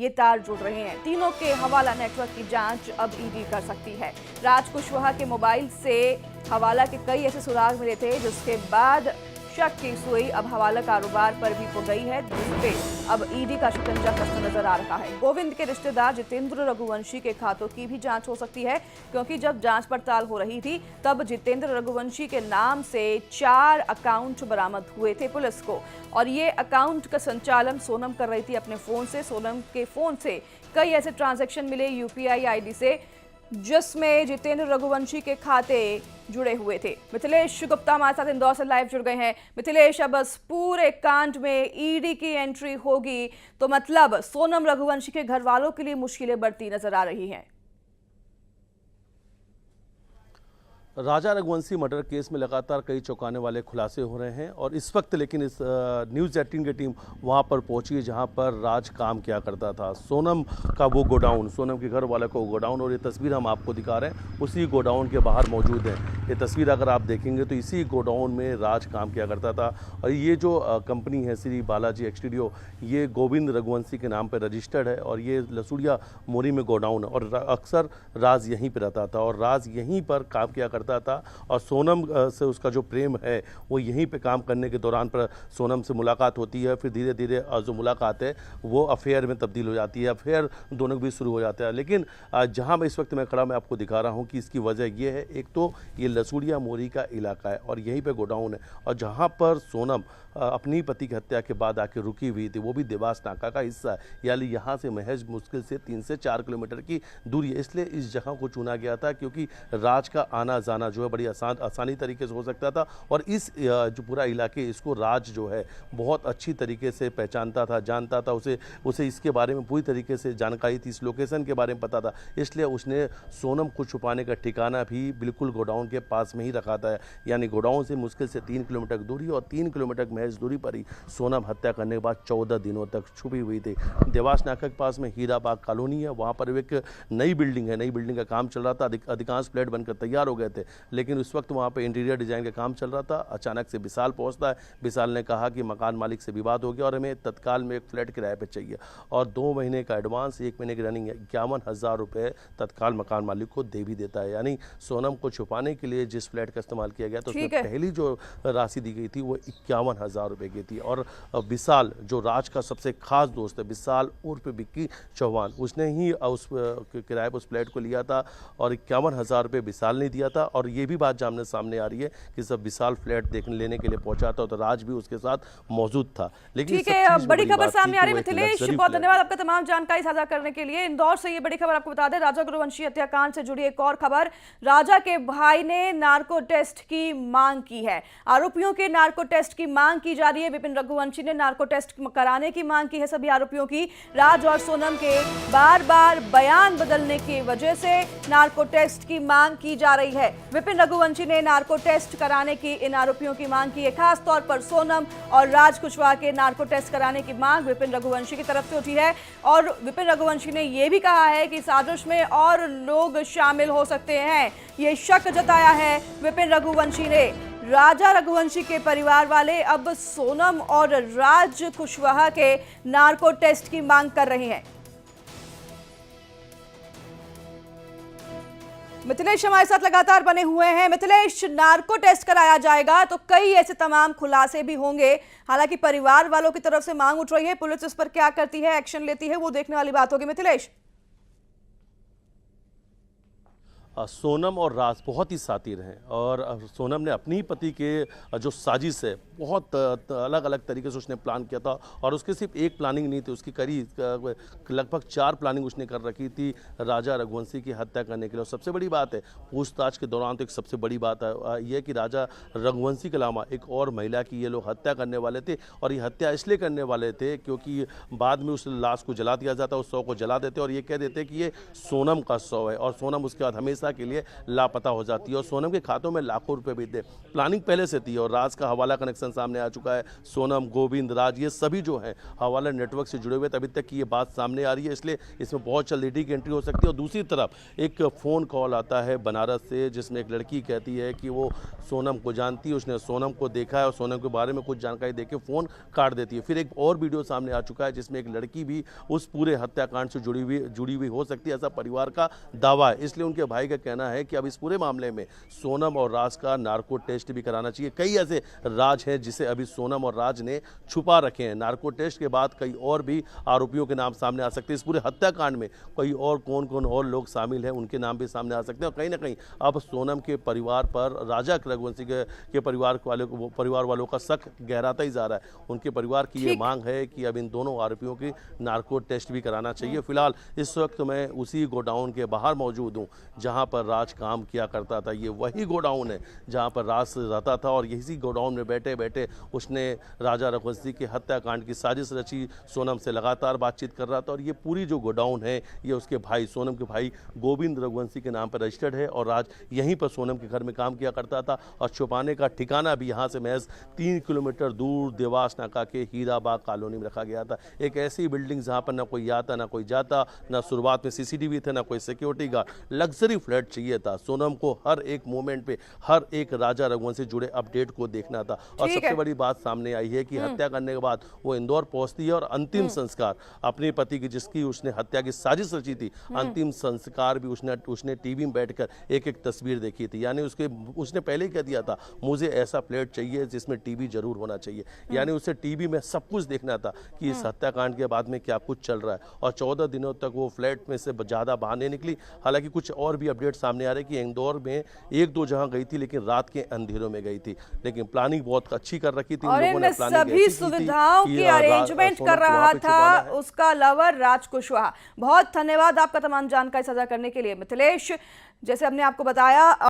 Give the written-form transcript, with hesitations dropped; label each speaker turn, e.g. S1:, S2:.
S1: ये तार जुड़ रहे हैं। तीनों के हवाला नेटवर्क की जांच अब ईडी कर सकती है। राज कुशवाहा के मोबाइल से हवाला के कई ऐसे सुराग मिले थे जिसके बाद शक की सुई अब हवाला कारोबार पर भी हो गई है, जिसपे अब ईडी का शिकंजा कसता नजर आ रहा है। गोविंद के रिश्तेदार जितेंद्र रघुवंशी के खातों की भी जांच हो सकती है, क्योंकि जब जांच पड़ताल हो रही थी तब जितेंद्र रघुवंशी के नाम से 4 अकाउंट बरामद हुए थे पुलिस को, और ये अकाउंट का संचालन सोनम कर रही थी अपने फोन से। सोनम के फोन से कई ऐसे ट्रांजैक्शन मिले यूपीआई आईडी से, जिसमें जितेंद्र रघुवंशी के खाते जुड़े हुए थे। मिथिलेश गुप्ता हमारे साथ इंदौर से लाइव जुड़ गए हैं। मिथिलेश, अब इस पूरे कांड में ईडी की एंट्री होगी तो मतलब सोनम रघुवंशी के घर वालों के लिए मुश्किलें बढ़ती नजर आ रही हैं।
S2: राजा रघुवंशी मर्डर केस में लगातार कई चौंकाने वाले खुलासे हो रहे हैं, और इस वक्त लेकिन इस न्यूज़ 18 की टीम वहां पर पहुंची है जहां पर राज काम किया करता था। सोनम का वो गोडाउन, सोनम के घर वाले को गोडाउन, और ये तस्वीर हम आपको दिखा रहे हैं उसी गोडाउन के बाहर मौजूद है। ये तस्वीर अगर आप देखेंगे तो इसी गोडाउन में राज काम किया करता था, और ये जो कंपनी है श्री बालाजी एक्सटीरियो, ये गोविंद रघुवंशी के नाम पर रजिस्टर्ड है, और ये लसूड़िया मोरी में गोडाउन है, और अक्सर राज यहीं पर रहता था और राज यहीं पर काम किया करता था। और सोनम से उसका जो प्रेम है वो यहीं पे काम करने के दौरान पर सोनम से मुलाकात होती है, फिर धीरे धीरे जो मुलाकात है वो अफेयर में तब्दील हो जाती है, अफेयर दोनों के बीच शुरू हो जाता है। लेकिन जहां मैं इस वक्त मैं खड़ा मैं आपको दिखा रहा हूं कि इसकी वजह ये है, एक तो ये लसूड़िया मोरी का इलाका है और यहीं पे गोडाउन है, और जहां पर सोनम अपनी पति की हत्या के बाद आके रुकी हुई थी वो भी देवास नाका का हिस्सा है, यानी यहाँ से महज मुश्किल से 3 से 4 किलोमीटर की दूरी है। इसलिए इस जगह को चुना गया था क्योंकि राज का आना जाना जो है बड़ी आसानी तरीके से हो सकता था, और इस जो पूरा इलाके इसको राज जो है बहुत अच्छी तरीके से पहचानता था, जानता था, उसे इसके बारे में पूरी तरीके से जानकारी थी, इस लोकेशन के बारे में पता था। इसलिए उसने सोनम को छुपाने का ठिकाना भी बिल्कुल गोडाउन के पास में ही रखा था, यानी गोडाउन से मुश्किल से 3 किलोमीटर दूरी, और 3 किलोमीटर महज दूरी पर ही सोनम हत्या करने के बाद 14 दिनों तक छुपी हुई थी। देवास नाका के पास में हीराबाग कॉलोनी है, वहाँ पर एक नई बिल्डिंग है, नई बिल्डिंग का काम चल रहा था, अधिकांश फ्लैट बनकर तैयार हो गए थे, लेकिन उस वक्त वहाँ पर इंटीरियर डिजाइन का काम चल रहा था। अचानक से विशाल पहुँचता है, विशाल ने कहा कि मकान मालिक से विवाद हो गया और हमें तत्काल में एक फ्लैट किराए पर चाहिए, और 2 महीने का एडवांस, 1 महीने की रनिंग 51,000 रुपये तत्काल मकान मालिक को दे भी देता है। यानी सोनम को छुपाने के लिए जिस फ्लैट का इस्तेमाल किया गया तो उसमें पहली जो राशि दी गई थी वो 51,000 रुपये की थी। और विशाल जो राज का सबसे खास दोस्त है, विशाल उर्फ विक्की चौहान, उसने ही उस किराए पर उस फ्लैट को लिया था, और 51,000 रुपये विशाल ने दिया था। और ये भी बात सामने आ रही है कि जब विशाल फ्लैट लेने के लिए पहुंचा था तो राज भी उसके साथ मौजूद था। लेकिन
S1: ठीक है, बड़ी खबर सामने आ रही है। मिथिलेश, बहुत धन्यवाद आपका तमाम जानकारी साझा करने के लिए। इंदौर से ये बड़ी खबर आपको बता दें, राजा रघुवंशी हत्याकांड से जुड़ी एक और खबर। राजा के भाई ने नार्को टेस्ट की मांग की है, आरोपियों के नार्को टेस्ट की मांग की जा रही है। विपिन रघुवंशी ने नार्को टेस्ट कराने की मांग की है सभी आरोपियों की। राज और सोनम के बार बार बयान बदलने की वजह से नार्को टेस्ट की मांग की जा रही है। विपिन रघुवंशी ने नार्को टेस्ट कराने की इन आरोपियों की मांग की है, खास तौर पर सोनम और राज कुशवाहा के नार्को टेस्ट कराने की मांग विपिन रघुवंशी की तरफ से उठी है। और विपिन रघुवंशी ने यह भी कहा है कि साजिश में और लोग शामिल हो सकते हैं, ये शक जताया है विपिन रघुवंशी ने। राजा रघुवंशी के परिवार वाले अब सोनम और राज कुशवाहा के नार्को टेस्ट की मांग कर रहे हैं। मिथिलेश हमारे साथ लगातार बने हुए हैं। मिथिलेश, नार्को टेस्ट कराया जाएगा तो कई ऐसे तमाम खुलासे भी होंगे, हालांकि परिवार वालों की तरफ से मांग उठ रही है, पुलिस इस पर क्या करती है, एक्शन लेती है, वो देखने वाली बात होगी। मिथिलेश,
S2: सोनम और राज बहुत ही शातिर हैं, और सोनम ने अपनी पति के जो साजिश है बहुत अलग अलग तरीके से उसने प्लान किया था, और उसकी सिर्फ एक प्लानिंग नहीं थी, उसकी करीब लगभग 4 प्लानिंग उसने कर रखी थी राजा रघुवंशी की हत्या करने के लिए। और सबसे बड़ी बात है, पूछताछ के दौरान तो एक सबसे बड़ी बात है यह कि राजा रघुवंशी के अलावा एक और महिला की ये लोग हत्या करने वाले थे, और ये हत्या इसलिए करने वाले थे क्योंकि बाद में उस लाश को जला दिया जाता, उस शव को जला देते और ये कह देते कि ये सोनम का शव है, और सोनम उसके बाद हमेशा हमेशा के लिए लापता हो जाती है और सोनम के खातों में लाखों रुपए भी थे। प्लानिंग पहले से थी और राज का हवाला कनेक्शन सामने आ चुका है। सोनम, गोविंद, राज ये सभी जो हैं हवाला नेटवर्क से जुड़े हुए थे। अभी तक की ये बात सामने आ रही है, इसलिए इसमें बहुत जल्द ईडी की एंट्री हो सकती है। और दूसरी तरफ एक फ़ोन कॉल आता है बनारस से, जिसमें एक लड़की कहती है कि वो सोनम को जानती है, उसने सोनम को देखा है और सोनम के बारे में कुछ जानकारी देके फ़ोन काट देती है। फिर एक और वीडियो सामने आ चुका है जिसमें एक लड़की भी उस पूरे हत्याकांड से जुड़ी हुई हो सकती है, ऐसा परिवार का दावा है। इसलिए उनके भाई का कहना है कि अब इस पूरे मामले में सोनम और राज का नार्को टेस्ट भी कराना चाहिए। कई ऐसे राज हैं जिसे अभी सोनम और राज ने छुपा रखे हैं। नार्को टेस्ट के बाद कई और भी आरोपियों के नाम सामने आ सकते हैं। इस पूरे हत्याकांड में कई और कौन और लोग शामिल हैं, उनके नाम भी सामने आ सकते हैं। और कहीं ना कहीं अब सोनम के परिवार पर, राजा रघुवंशी के परिवार वालों का शक गहराता ही जा रहा है। उनके परिवार की ये मांग है कि अब इन दोनों आरोपियों की नार्को टेस्ट भी कराना चाहिए। फिलहाल इस वक्त मैं उसी गोडाउन के बाहर मौजूद हूँ जहाँ पर राज काम किया करता था। ये वही गोडाउन है जहाँ पर राज रहता था और इसी गोडाउन में बैठे बैठे उसने राजा रघुवंशी के हत्याकांड की साजिश रची। सोनम से लगातार बातचीत कर रहा था और ये पूरी जो गोडाउन है ये उसके भाई, सोनम के भाई गोविंद रघुवंशी के नाम पर रजिस्टर्ड है और राज यहीं पर सोनम के घर में काम किया करता था। और छुपाने का ठिकाना भी यहाँ से महज 3 किलोमीटर दूर देवास नाका के हीराबाग कॉलोनी में रखा गया था। एक ऐसी बिल्डिंग जहाँ पर ना कोई आता ना कोई जाता, ना शुरुआत में सीसीटीवी थे, ना कोई सिक्योरिटी गार्ड। लग्जरी फ्लैट चाहिए था। सोनम को हर एक मोमेंट पे हर एक राजा रघुवंशी से जुड़े अपडेट को देखना था। और सबसे बड़ी बात सामने आई है कि हत्या करने के बाद वो इंदौर पहुंचती है और अंतिम संस्कार अपने पति की, जिसकी उसने हत्या की साजिश रची थी, अंतिम संस्कार भी उसने टीवी में बैठकर एक एक तस्वीर देखी थी। यानी उसने पहले ही कह दिया था मुझे ऐसा फ्लैट चाहिए जिसमें टीवी जरूर होना चाहिए। यानी उसे टीवी में सब कुछ देखना था कि इस हत्याकांड के बाद में क्या कुछ चल रहा है। और 14 दिनों तक वो फ्लैट में से ज्यादा बाहर नहीं निकली। हालांकि कुछ और भी अपडेट सामने आ रहे कि इंदौर में 1-2 जगह गई थी, लेकिन रात के अंधेरों में गई थी। लेकिन प्लानिंग बहुत अच्छी कर रखी थी।
S1: और इन सभी सुविधाओं की अरेंजमेंट कर रहा था उसका लवर राज कुशवाहा। बहुत धन्यवाद आपका तमाम जानकारी साझा करने के लिए मिथिलेश। जैसे हमने आपको बताया